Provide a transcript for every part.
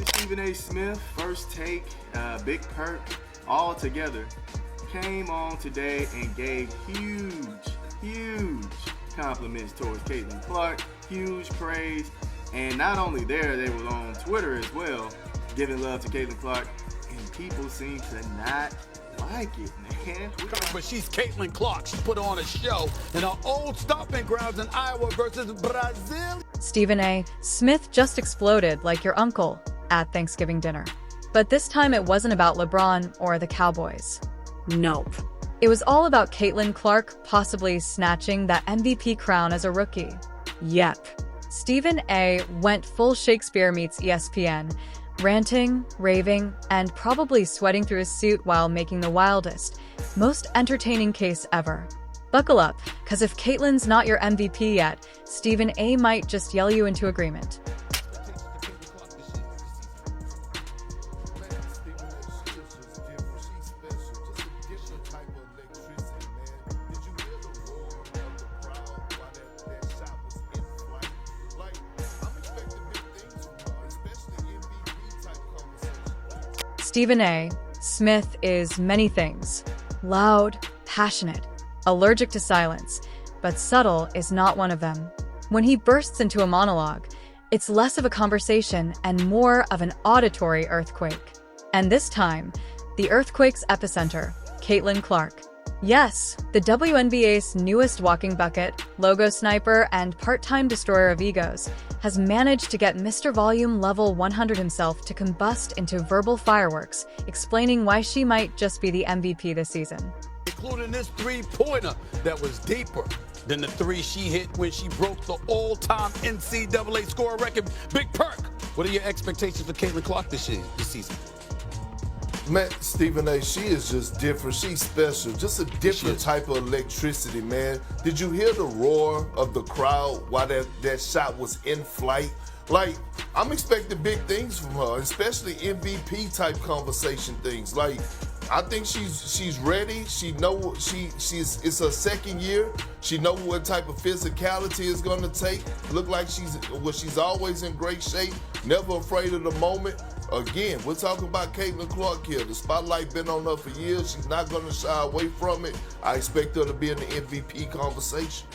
Stephen A. Smith, First Take, Big Perk, all together, came on today and gave huge compliments towards Caitlin Clark, huge praise, and not only there, they were on Twitter as well, giving love to Caitlin Clark, and people seem to not like it, man. But she's Caitlin Clark. She put on a show in her old stomping grounds in Iowa versus Brazil. Stephen A. Smith just exploded like your uncle at Thanksgiving dinner. But this time it wasn't about LeBron or the Cowboys. Nope. It was all about Caitlin Clark possibly snatching that MVP crown as a rookie. Yep. Stephen A. went full Shakespeare meets ESPN, ranting, raving, and probably sweating through his suit while making the wildest, most entertaining case ever. Buckle up, because if Caitlin's not your MVP yet, Stephen A. might just yell you into agreement. Stephen A. Smith is many things. Loud, passionate, allergic to silence, but subtle is not one of them. When he bursts into a monologue, it's less of a conversation and more of an auditory earthquake. And this time, the earthquake's epicenter, Caitlin Clark. Yes, the WNBA's newest walking bucket, logo sniper, and part-time destroyer of egos, has managed to get Mr. Volume Level 100 himself to combust into verbal fireworks, explaining why she might just be the MVP this season. Including this three-pointer that was deeper than the three she hit when she broke the all-time NCAA score record. Big Perk, what are your expectations for Caitlin Clark this season? Man, Stephen A., she is just different. She's special. Just a different type of electricity, man. Did you hear the roar of the crowd while that shot was in flight? Like, I'm expecting big things from her, especially MVP type conversation things. Like, I think she's ready. She know it's her second year. She know what type of physicality it's gonna take. Look like she's always in great shape, never afraid of the moment. Again, we're talking about Caitlin Clark here. The spotlight been on her for years. She's not going to shy away from it. I expect her to be in the MVP conversation.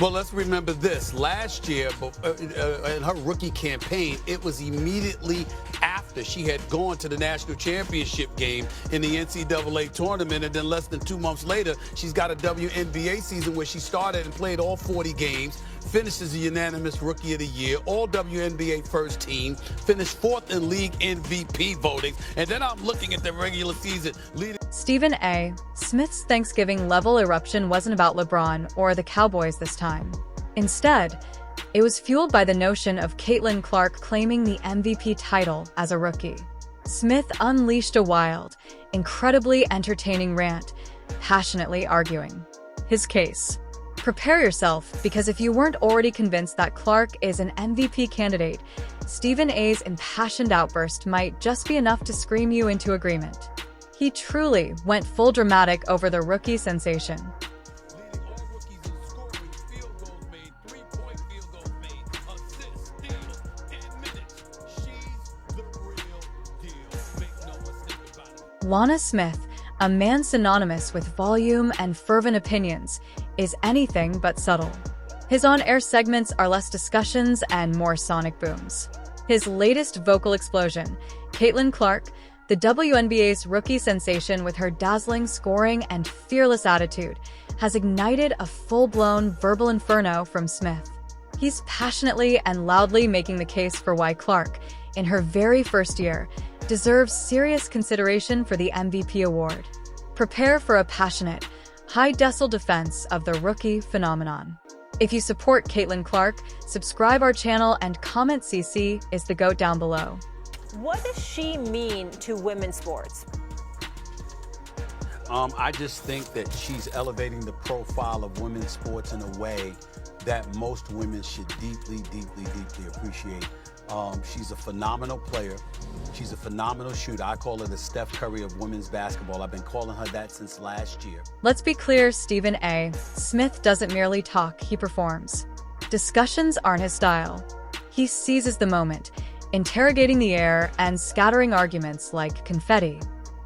Well, let's remember this. Last year, in her rookie campaign, it was immediately after she had gone to the national championship game in the NCAA tournament, and then less than 2 months later, she's got a WNBA season where she started and played all 40 games, finished as a unanimous Rookie of the Year, all WNBA first team, finished fourth in league MVP voting, and then I'm looking at the regular season leading. Stephen A. Smith's Thanksgiving-level eruption wasn't about LeBron or the Cowboys this time. Instead, it was fueled by the notion of Caitlin Clark claiming the MVP title as a rookie. Smith unleashed a wild, incredibly entertaining rant, passionately arguing his case. Prepare yourself, because if you weren't already convinced that Clark is an MVP candidate, Stephen A.'s impassioned outburst might just be enough to scream you into agreement. He truly went full dramatic over the rookie sensation. Leading all rookies in scoring, field goals made, three-point field goals made, assists, steals, and minutes. She's the real deal. Make no mistake about it. Lana Smith, a man synonymous with volume and fervent opinions, is anything but subtle. His on-air segments are less discussions and more sonic booms. His latest vocal explosion, Caitlin Clark, the WNBA's rookie sensation with her dazzling scoring and fearless attitude, has ignited a full-blown verbal inferno from Smith. He's passionately and loudly making the case for why Clark, in her very first year, deserves serious consideration for the MVP award. Prepare for a passionate, high-decibel defense of the rookie phenomenon. If you support Caitlin Clark, subscribe our channel and comment CC is the GOAT down below. What does she mean to women's sports? I just think that she's elevating the profile of women's sports in a way that most women should deeply appreciate. She's a phenomenal player. She's a phenomenal shooter. I call her the Steph Curry of women's basketball. I've been calling her that since last year. Let's be clear, Stephen A. Smith doesn't merely talk, he performs. Discussions aren't his style. He seizes the moment, interrogating the air and scattering arguments like confetti.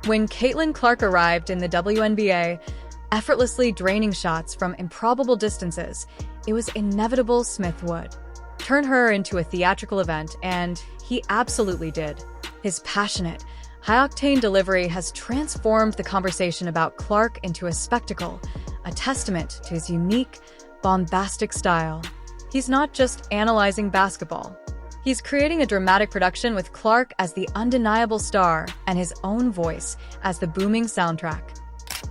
When Caitlin Clark arrived in the WNBA, effortlessly draining shots from improbable distances, it was inevitable Smith would turn her into a theatrical event, and he absolutely did. His passionate, high-octane delivery has transformed the conversation about Clark into a spectacle, a testament to his unique, bombastic style. He's not just analyzing basketball. He's creating a dramatic production with Clark as the undeniable star and his own voice as the booming soundtrack.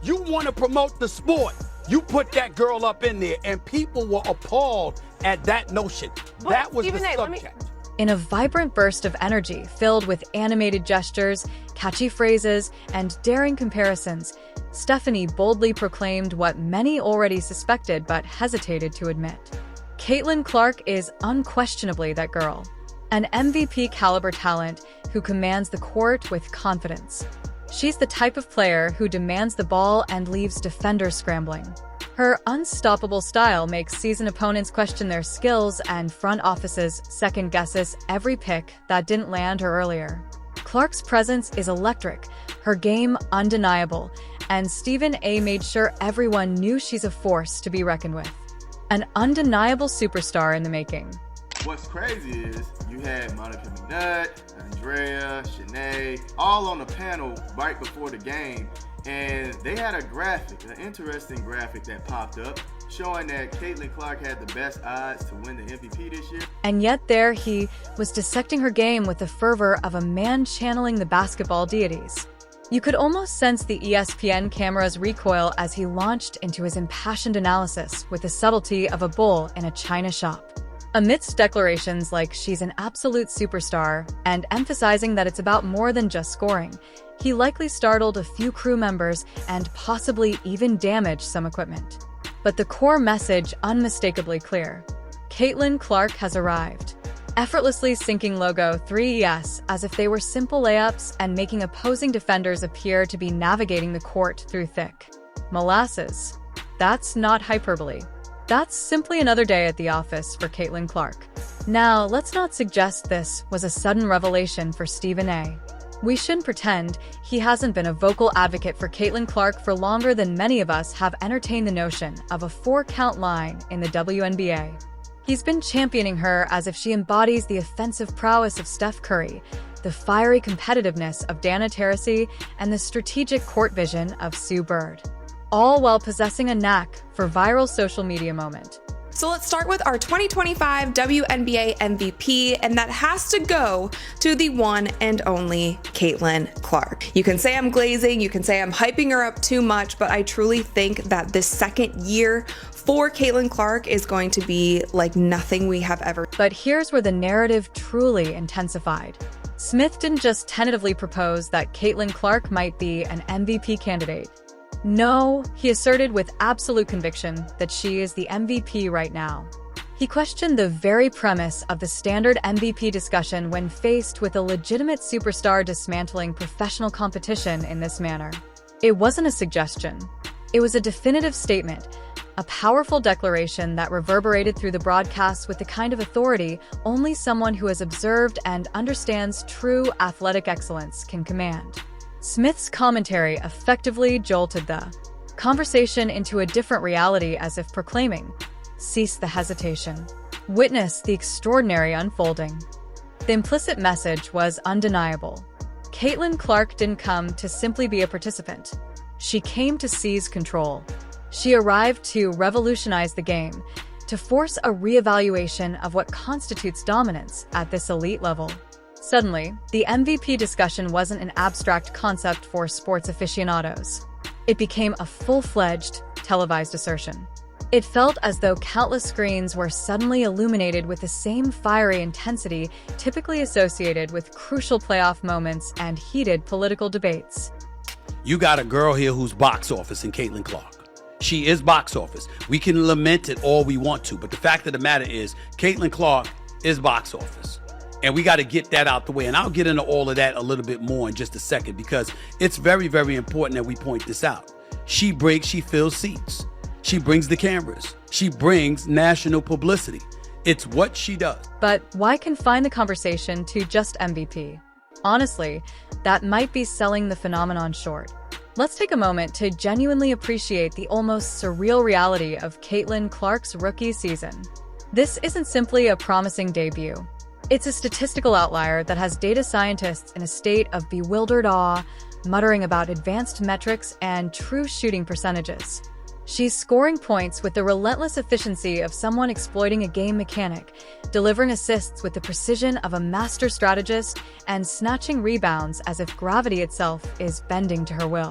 You want to promote the sport. You put that girl up in there, and people were appalled at that notion. But that was Stephen the A., subject. In a vibrant burst of energy filled with animated gestures, catchy phrases, and daring comparisons, Stephanie boldly proclaimed what many already suspected but hesitated to admit. Caitlin Clark is unquestionably that girl, an MVP-caliber talent who commands the court with confidence. She's the type of player who demands the ball and leaves defenders scrambling. Her unstoppable style makes seasoned opponents question their skills and front offices second guesses every pick that didn't land her earlier. Clark's presence is electric, her game undeniable, and Stephen A. made sure everyone knew she's a force to be reckoned with. An undeniable superstar in the making. What's crazy is you had Monica McNutt, Andrea, Shanae, all on the panel right before the game, and they had a graphic, an interesting graphic that popped up, showing that Caitlin Clark had the best odds to win the MVP this year. And yet there he was dissecting her game with the fervor of a man channeling the basketball deities. You could almost sense the ESPN camera's recoil as he launched into his impassioned analysis with the subtlety of a bull in a china shop. Amidst declarations like she's an absolute superstar and emphasizing that it's about more than just scoring, he likely startled a few crew members and possibly even damaged some equipment. But the core message unmistakably clear. Caitlin Clark has arrived, effortlessly syncing logo 3ES as if they were simple layups and making opposing defenders appear to be navigating the court through thick molasses. That's not hyperbole. That's simply another day at the office for Caitlin Clark. Now, let's not suggest this was a sudden revelation for Stephen A. We shouldn't pretend he hasn't been a vocal advocate for Caitlin Clark for longer than many of us have entertained the notion of a 4-count line in the WNBA. He's been championing her as if she embodies the offensive prowess of Steph Curry, the fiery competitiveness of Dana Taurasi, and the strategic court vision of Sue Bird, all while possessing a knack for viral social media moment. So let's start with our 2025 WNBA MVP, and that has to go to the one and only Caitlin Clark. You can say I'm glazing, you can say I'm hyping her up too much, but I truly think that this second year for Caitlin Clark is going to be like nothing we have ever. But here's where the narrative truly intensified. Smith didn't just tentatively propose that Caitlin Clark might be an MVP candidate. No, he asserted with absolute conviction that she is the MVP right now. He questioned the very premise of the standard MVP discussion when faced with a legitimate superstar dismantling professional competition in this manner. It wasn't a suggestion. It was a definitive statement, a powerful declaration that reverberated through the broadcast with the kind of authority only someone who has observed and understands true athletic excellence can command. Smith's commentary effectively jolted the conversation into a different reality as if proclaiming, "Cease the hesitation. Witness the extraordinary unfolding." The implicit message was undeniable. Caitlin Clark didn't come to simply be a participant. She came to seize control. She arrived to revolutionize the game, to force a reevaluation of what constitutes dominance at this elite level. Suddenly, the MVP discussion wasn't an abstract concept for sports aficionados. It became a full-fledged, televised assertion. It felt as though countless screens were suddenly illuminated with the same fiery intensity typically associated with crucial playoff moments and heated political debates. You got a girl here who's box office in Caitlin Clark. She is box office. We can lament it all we want to, but the fact of the matter is Caitlin Clark is box office. And we got to get that out the way. And I'll get into all of that a little bit more in just a second because it's very, very important that we point this out. She fills seats. She brings the cameras. She brings national publicity. It's what she does. But why confine the conversation to just MVP? Honestly, that might be selling the phenomenon short. Let's take a moment to genuinely appreciate the almost surreal reality of Caitlin Clark's rookie season. This isn't simply a promising debut. It's a statistical outlier that has data scientists in a state of bewildered awe, muttering about advanced metrics and true shooting percentages. She's scoring points with the relentless efficiency of someone exploiting a game mechanic, delivering assists with the precision of a master strategist, and snatching rebounds as if gravity itself is bending to her will.